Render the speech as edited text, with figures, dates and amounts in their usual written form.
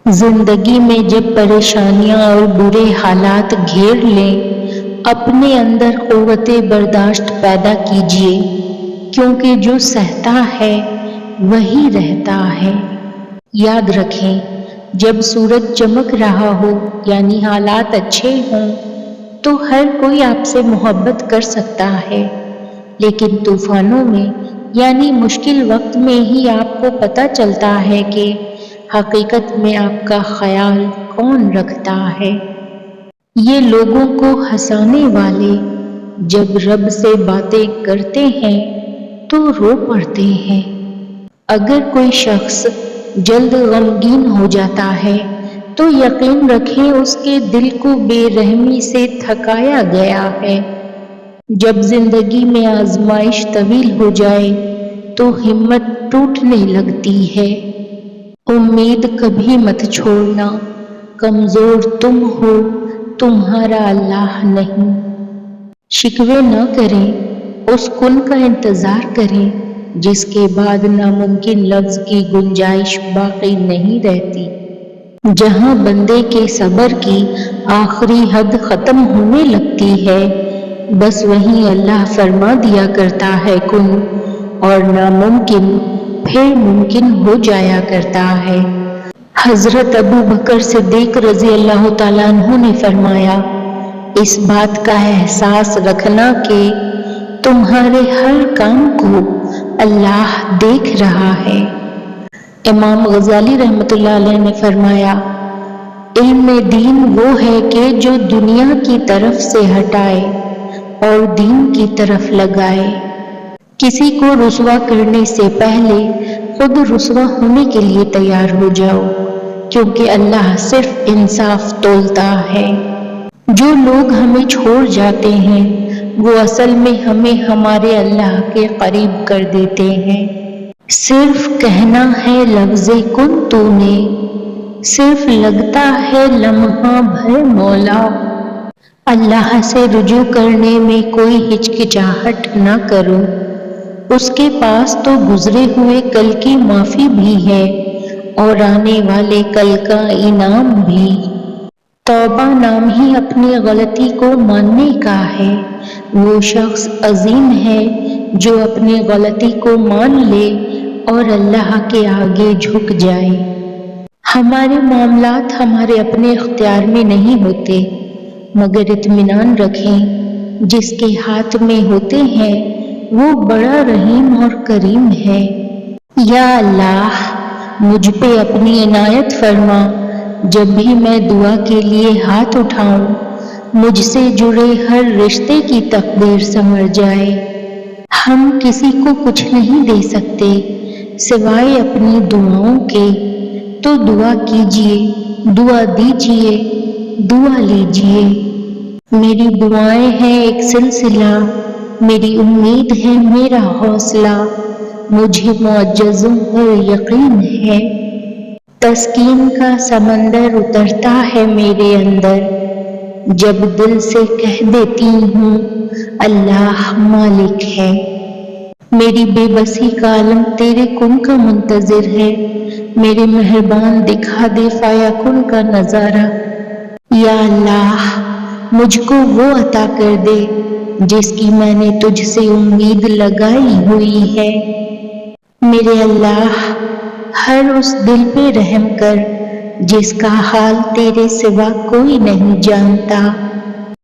زندگی میں جب پریشانیاں اور برے حالات گھیر لیں، اپنے اندر قوت برداشت پیدا کیجیے، کیونکہ جو سہتا ہے وہی رہتا ہے۔ یاد رکھیں، جب سورج چمک رہا ہو یعنی حالات اچھے ہوں تو ہر کوئی آپ سے محبت کر سکتا ہے، لیکن طوفانوں میں یعنی مشکل وقت میں ہی آپ کو پتہ چلتا ہے کہ حقیقت میں آپ کا خیال کون رکھتا ہے۔ یہ لوگوں کو ہنسانے والے جب رب سے باتیں کرتے ہیں تو رو پڑتے ہیں۔ اگر کوئی شخص جلد غمگین ہو جاتا ہے تو یقین رکھیں اس کے دل کو بے رحمی سے تھکایا گیا ہے۔ جب زندگی میں آزمائش طویل ہو جائے تو ہمت ٹوٹنے لگتی ہے۔ امید کبھی مت چھوڑنا، کمزور تم ہو، تمہارا اللہ نہیں۔ شکوے نہ کریں، اس کن کا انتظار کریں جس کے بعد ناممکن لفظ کی گنجائش باقی نہیں رہتی۔ جہاں بندے کے صبر کی آخری حد ختم ہونے لگتی ہے، بس وہیں اللہ فرما دیا کرتا ہے کن، اور ناممکن پھر ممکن ہو جایا کرتا ہے۔ حضرت ابو بکر صدیق رضی اللہ تعالیٰ عنہ نے فرمایا، اس بات کا احساس رکھنا کہ تمہارے ہر کام کو اللہ دیکھ رہا ہے۔ امام غزالی رحمۃ اللہ علیہ نے فرمایا، علم دین وہ ہے کہ جو دنیا کی طرف سے ہٹائے اور دین کی طرف لگائے۔ کسی کو رسوا کرنے سے پہلے خود رسوا ہونے کے لیے تیار ہو جاؤ، کیونکہ اللہ صرف انصاف تولتا ہے۔ جو لوگ ہمیں چھوڑ جاتے ہیں وہ اصل میں ہمیں ہمارے اللہ کے قریب کر دیتے ہیں۔ صرف کہنا ہے لفظ کن تو نے، صرف لگتا ہے لمحہ بھر مولا۔ اللہ سے رجوع کرنے میں کوئی ہچکچاہٹ نہ کرو، اس کے پاس تو گزرے ہوئے کل کی معافی بھی ہے اور آنے والے کل کا انعام بھی۔ توبہ نام ہی اپنی غلطی کو ماننے کا ہے۔ وہ شخص عظیم ہے جو اپنی غلطی کو مان لے اور اللہ کے آگے جھک جائے۔ ہمارے معاملات ہمارے اپنے اختیار میں نہیں ہوتے، مگر اطمینان رکھیں جس کے ہاتھ میں ہوتے ہیں وہ بڑا رحیم اور کریم ہے۔ یا اللہ، مجھ پہ اپنی عنایت فرما، جب بھی میں دعا کے لیے ہاتھ اٹھاؤں مجھ سے جڑے ہر رشتے کی تقدیر سنور جائے۔ ہم کسی کو کچھ نہیں دے سکتے سوائے اپنی دعاؤں کے، تو دعا کیجیے، دعا دیجیے، دعا لیجیے۔ میری دعائیں ہیں ایک سلسلہ، میری امید ہے میرا حوصلہ، مجھے معجزوں پر یقین ہے۔ تسکین کا سمندر اترتا ہے میرے اندر جب دل سے کہہ دیتی ہوں اللہ مالک ہے۔ میری بے بسی کا عالم تیرے کن کا منتظر ہے، میرے مہربان دکھا دے فایا کن کا نظارہ۔ یا اللہ، مجھ کو وہ عطا کر دے جس کی میں نے تجھ سے امید لگائی ہوئی ہے۔ میرے اللہ، ہر اس دل پہ رحم کر جس کا حال تیرے سوا کوئی نہیں جانتا۔